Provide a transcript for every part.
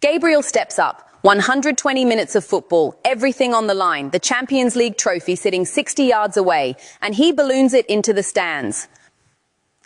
Gabriel steps up. 120 minutes of football, everything on the line, the Champions League trophy sitting 60 yards away, and he balloons it into the stands.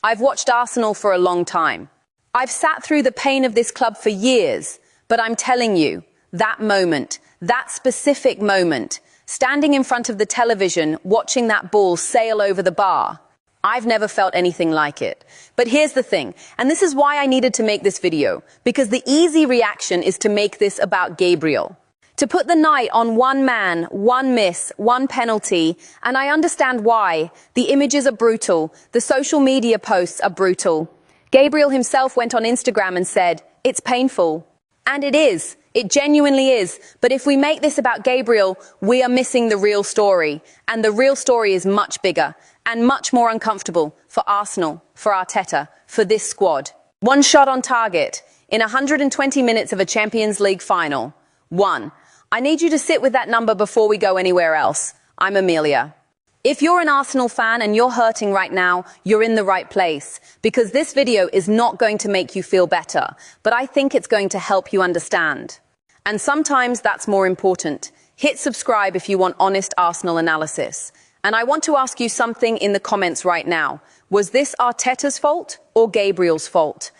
I've watched Arsenal for a long time. I've sat through the pain of this club for years, but I'm telling you, that moment, that specific moment, standing in front of the television, watching that ball sail over the bar, I've never felt anything like it. But here's the thing, and this is why I needed to make this video, because the easy reaction is to make this about Gabriel. To put the night on one man, one miss, one penalty, and I understand why. The images are brutal, the social media posts are brutal. Gabriel himself went on Instagram and said, "It's painful." And it is. It genuinely is. But if we make this about Gabriel, we are missing the real story. And the real story is much bigger and much more uncomfortable for Arsenal, for Arteta, for this squad. One shot on target in 120 minutes of a Champions League final. One. I need you to sit with that number before we go anywhere else. I'm Amelia. If you're an Arsenal fan and you're hurting right now, you're in the right place, because this video is not going to make you feel better, but I think it's going to help you understand. And sometimes that's more important. Hit subscribe if you want honest Arsenal analysis. And I want to ask you something in the comments right now. Was this Arteta's fault or Gabriel's fault?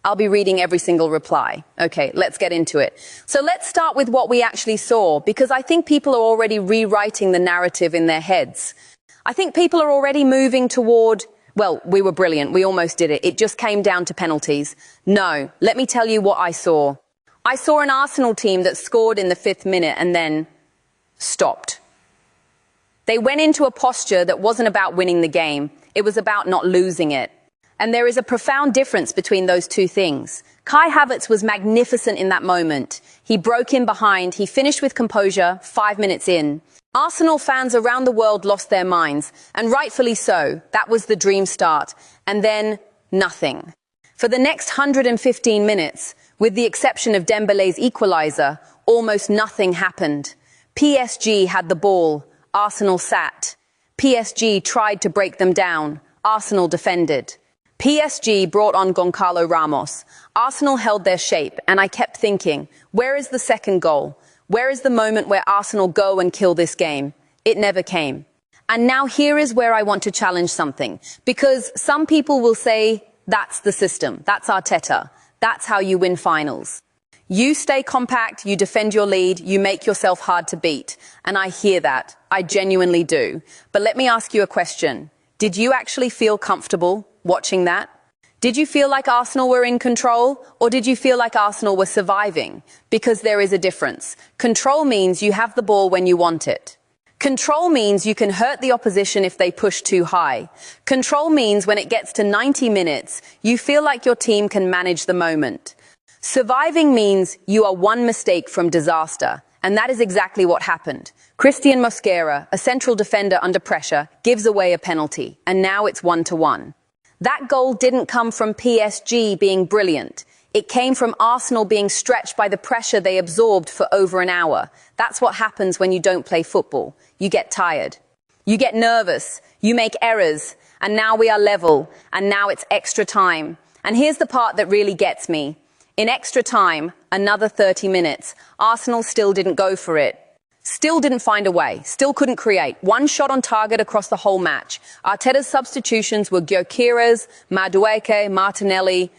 I'll be reading every single reply. Okay, let's get into it. So let's start with what we actually saw, because I think people are already rewriting the narrative in their heads. I think people are already moving toward, well, we were brilliant, we almost did it, it just came down to penalties. No, let me tell you what I saw. I saw an Arsenal team that scored in the 5th minute and then stopped. They went into a posture that wasn't about winning the game, it was about not losing it. And there is a profound difference between those two things. Kai Havertz was magnificent in that moment. He broke in behind, he finished with composure 5 minutes in. Arsenal fans around the world lost their minds, and rightfully so. That was the dream start. And then, nothing. For the next 115 minutes, with the exception of Dembele's equaliser, almost nothing happened. PSG had the ball, Arsenal sat. PSG tried to break them down, Arsenal defended. PSG brought on Goncalo Ramos. Arsenal held their shape, and I kept thinking, where is the second goal? Where is the moment where Arsenal go and kill this game? It never came. And now here is where I want to challenge something, because some people will say, that's the system, that's Arteta, that's how you win finals. You stay compact, you defend your lead, you make yourself hard to beat. And I hear that, I genuinely do. But let me ask you a question. Did you actually feel comfortable watching that? Did you feel like Arsenal were in control, or did you feel like Arsenal were surviving? Because there is a difference. Control means you have the ball when you want it. Control means you can hurt the opposition if they push too high. Control means when it gets to 90 minutes, you feel like your team can manage the moment. Surviving means you are one mistake from disaster, and that is exactly what happened. Christian Mosquera, a central defender under pressure, gives away a penalty, and now it's 1-1. That goal didn't come from PSG being brilliant. It came from Arsenal being stretched by the pressure they absorbed for over an hour. That's what happens when you don't play football. You get tired. You get nervous. You make errors. And now we are level. And now it's extra time. And here's the part that really gets me. In extra time, another 30 minutes, Arsenal still didn't go for it. Still didn't find a way, still couldn't create. One shot on target across the whole match. Arteta's substitutions were Gyökeres, Madueke, Martinelli.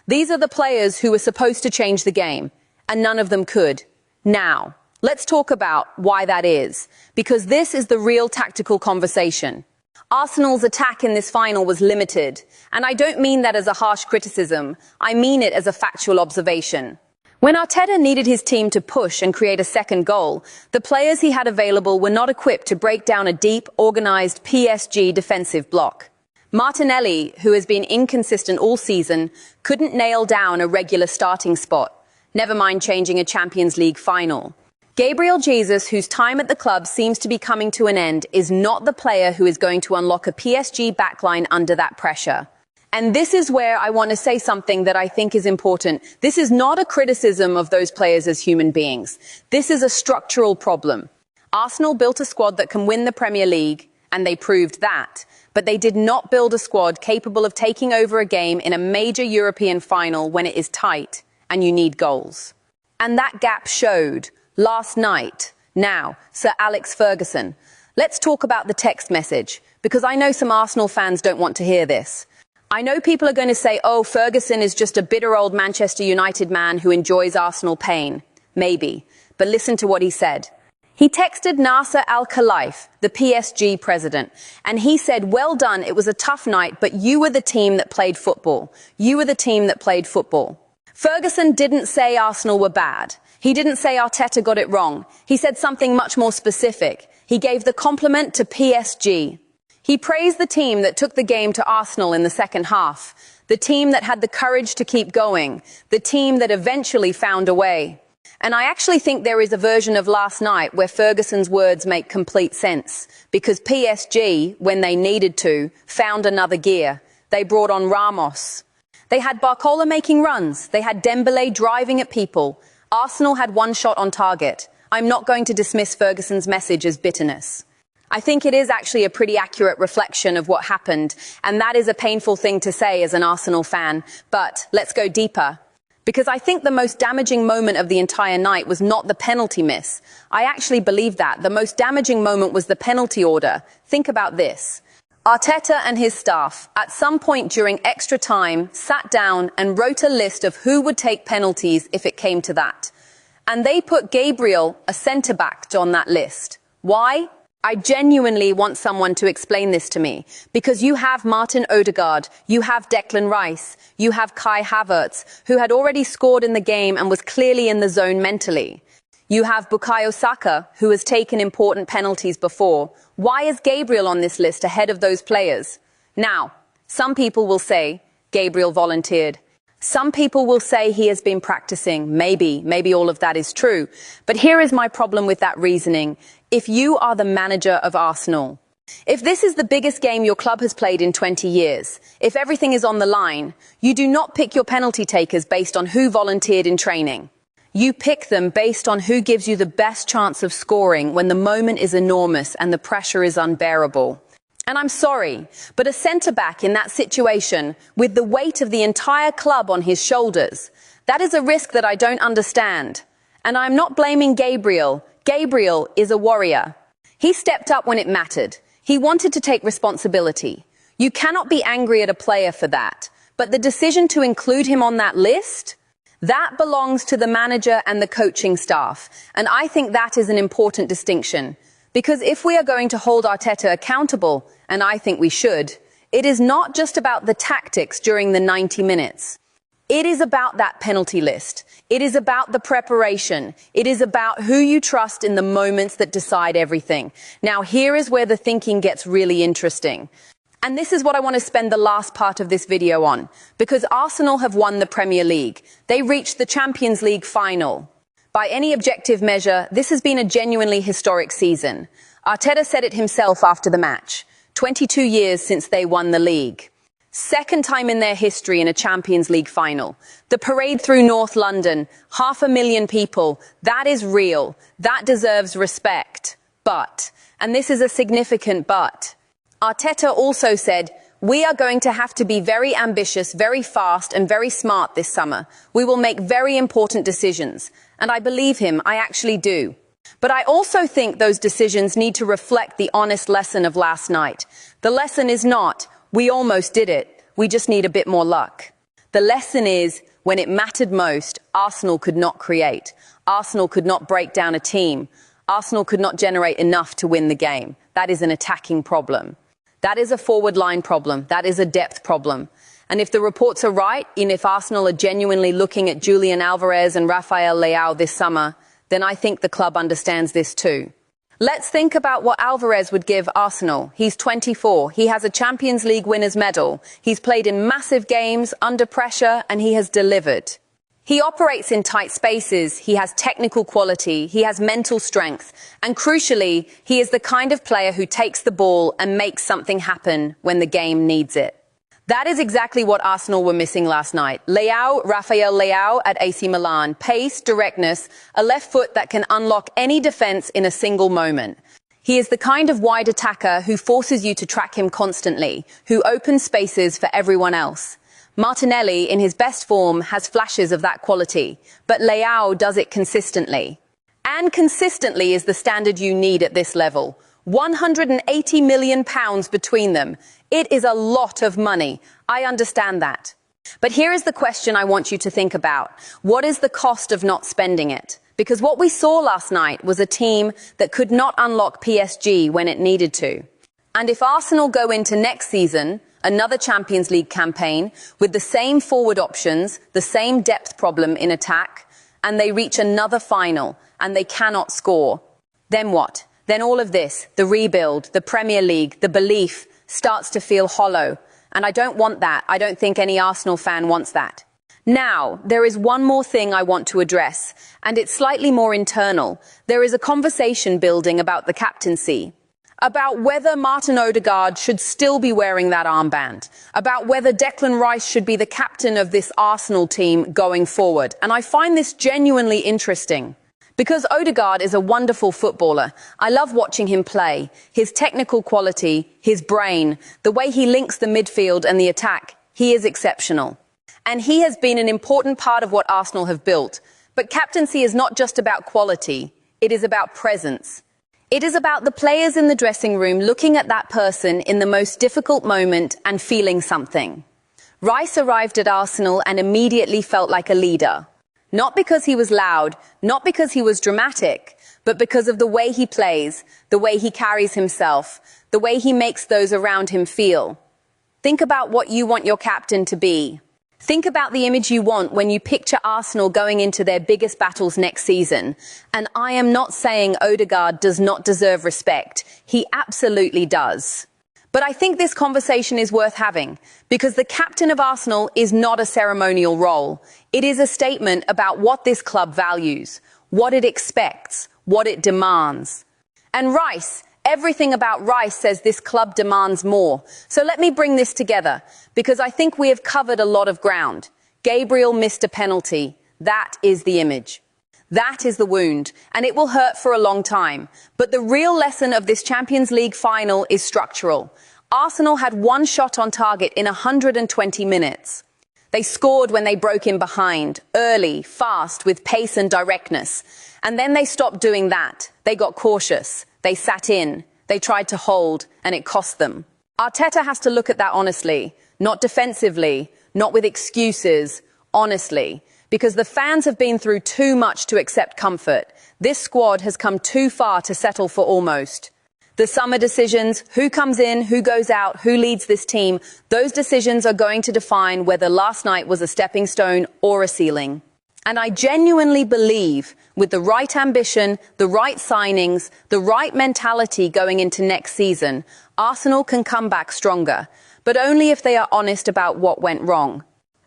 These are the players who were supposed to change the game, and none of them could. Now, let's talk about why that is, because this is the real tactical conversation. Arsenal's attack in this final was limited, and I don't mean that as a harsh criticism, I mean it as a factual observation. When Arteta needed his team to push and create a second goal, the players he had available were not equipped to break down a deep, organised PSG defensive block. Martinelli, who has been inconsistent all season, couldn't nail down a regular starting spot, never mind changing a Champions League final. Gabriel Jesus, whose time at the club seems to be coming to an end, is not the player who is going to unlock a PSG backline under that pressure. And this is where I want to say something that I think is important. This is not a criticism of those players as human beings. This is a structural problem. Arsenal built a squad that can win the Premier League, and they proved that. But they did not build a squad capable of taking over a game in a major European final when it is tight and you need goals. And that gap showed last night. Now, Sir Alex Ferguson. Let's talk about the text message, because I know some Arsenal fans don't want to hear this. I know people are going to say, oh, Ferguson is just a bitter old Manchester United man who enjoys Arsenal pain. Maybe. But listen to what he said. He texted Nasser Al-Khelaifi, the PSG president, and he said, well done, it was a tough night, but you were the team that played football. You were the team that played football. Ferguson didn't say Arsenal were bad. He didn't say Arteta got it wrong. He said something much more specific. He gave the compliment to PSG. He praised the team that took the game to Arsenal in the second half, the team that had the courage to keep going, the team that eventually found a way. And I actually think there is a version of last night where Ferguson's words make complete sense, because PSG, when they needed to, found another gear. They brought on Ramos. They had Barcola making runs. They had Dembélé driving at people. Arsenal had one shot on target. I'm not going to dismiss Ferguson's message as bitterness. I think it is actually a pretty accurate reflection of what happened, and that is a painful thing to say as an Arsenal fan. But let's go deeper. Because I think the most damaging moment of the entire night was not the penalty miss. I actually believe that. The most damaging moment was the penalty order. Think about this. Arteta and his staff, at some point during extra time, sat down and wrote a list of who would take penalties if it came to that. And they put Gabriel, a centre-back, on that list. Why? I genuinely want someone to explain this to me, because you have Martin Odegaard, you have Declan Rice, you have Kai Havertz, who had already scored in the game and was clearly in the zone mentally. You have Bukayo Saka, who has taken important penalties before. Why is Gabriel on this list ahead of those players? Now, some people will say Gabriel volunteered. Some people will say he has been practicing. Maybe all of that is true. But here is my problem with that reasoning. If you are the manager of Arsenal, if this is the biggest game your club has played in 20 years, if everything is on the line, you do not pick your penalty takers based on who volunteered in training. You pick them based on who gives you the best chance of scoring when the moment is enormous and the pressure is unbearable. And I'm sorry, but a centre-back in that situation, with the weight of the entire club on his shoulders, that is a risk that I don't understand. And I'm not blaming Gabriel. Gabriel is a warrior. He stepped up when it mattered. He wanted to take responsibility. You cannot be angry at a player for that. But the decision to include him on that list, that belongs to the manager and the coaching staff. And I think that is an important distinction. Because if we are going to hold Arteta accountable, and I think we should, it is not just about the tactics during the 90 minutes. It is about that penalty list. It is about the preparation. It is about who you trust in the moments that decide everything. Now, here is where the thinking gets really interesting. And this is what I want to spend the last part of this video on. Because Arsenal have won the Premier League. They reached the Champions League final. By any objective measure, this has been a genuinely historic season. Arteta said it himself after the match. 22 years since they won the league. Second time in their history in a Champions League final. The parade through North London, 500,000 people. That is real. That deserves respect. But, and this is a significant but, Arteta also said, we are going to have to be very ambitious, very fast and very smart this summer. We will make very important decisions. And I believe him, I actually do. But I also think those decisions need to reflect the honest lesson of last night. The lesson is not, we almost did it, we just need a bit more luck. The lesson is, when it mattered most, Arsenal could not create. Arsenal could not break down a team. Arsenal could not generate enough to win the game. That is an attacking problem. That is a forward line problem. That is a depth problem. And if the reports are right, and if Arsenal are genuinely looking at Julian Alvarez and Rafael Leao this summer, then I think the club understands this too. Let's think about what Alvarez would give Arsenal. He's 24. He has a Champions League winner's medal. He's played in massive games, under pressure, and he has delivered. He operates in tight spaces, he has technical quality, he has mental strength, and crucially, he is the kind of player who takes the ball and makes something happen when the game needs it. That is exactly what Arsenal were missing last night. Rafael Leao at AC Milan, pace, directness, a left foot that can unlock any defense in a single moment. He is the kind of wide attacker who forces you to track him constantly, who opens spaces for everyone else. Martinelli, in his best form, has flashes of that quality, but Leao does it consistently. And consistently is the standard you need at this level. £180 million between them. It is a lot of money. I understand that. But here is the question I want you to think about. What is the cost of not spending it? Because what we saw last night was a team that could not unlock PSG when it needed to. And if Arsenal go into next season, another Champions League campaign, with the same forward options, the same depth problem in attack, and they reach another final, and they cannot score, then what? Then all of this, the rebuild, the Premier League, the belief, starts to feel hollow. And I don't want that. I don't think any Arsenal fan wants that. Now, there is one more thing I want to address, and it's slightly more internal. There is a conversation building about the captaincy, about whether Martin Odegaard should still be wearing that armband, about whether Declan Rice should be the captain of this Arsenal team going forward. And I find this genuinely interesting. Because Odegaard is a wonderful footballer. I love watching him play. His technical quality, his brain, the way he links the midfield and the attack, he is exceptional. And he has been an important part of what Arsenal have built. But captaincy is not just about quality, it is about presence. It is about the players in the dressing room looking at that person in the most difficult moment and feeling something. Rice arrived at Arsenal and immediately felt like a leader. Not because he was loud, not because he was dramatic, but because of the way he plays, the way he carries himself, the way he makes those around him feel. Think about what you want your captain to be. Think about the image you want when you picture Arsenal going into their biggest battles next season. And I am not saying Odegaard does not deserve respect. He absolutely does. But I think this conversation is worth having, because the captain of Arsenal is not a ceremonial role. It is a statement about what this club values, what it expects, what it demands. And Rice, everything about Rice says this club demands more. So let me bring this together, because I think we have covered a lot of ground. Gabriel missed a penalty. That is the image. That is the wound, and it will hurt for a long time. But the real lesson of this Champions League final is structural. Arsenal had one shot on target in 120 minutes. They scored when they broke in behind, early, fast, with pace and directness. And then they stopped doing that. They got cautious. They sat in. They tried to hold, and it cost them. Arteta has to look at that honestly, not defensively, not with excuses, honestly. Because the fans have been through too much to accept comfort. This squad has come too far to settle for almost. The summer decisions, who comes in, who goes out, who leads this team, those decisions are going to define whether last night was a stepping stone or a ceiling. And I genuinely believe, with the right ambition, the right signings, the right mentality going into next season, Arsenal can come back stronger. But only if they are honest about what went wrong.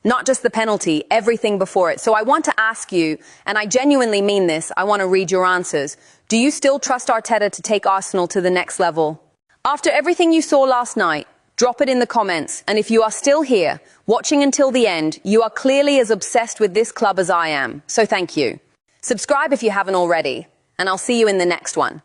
Not just the penalty, everything before it. So I want to ask you, and I genuinely mean this, I want to read your answers. Do you still trust Arteta to take Arsenal to the next level? After everything you saw last night, drop it in the comments. And if you are still here, watching until the end, you are clearly as obsessed with this club as I am. So thank you. Subscribe if you haven't already, and I'll see you in the next one.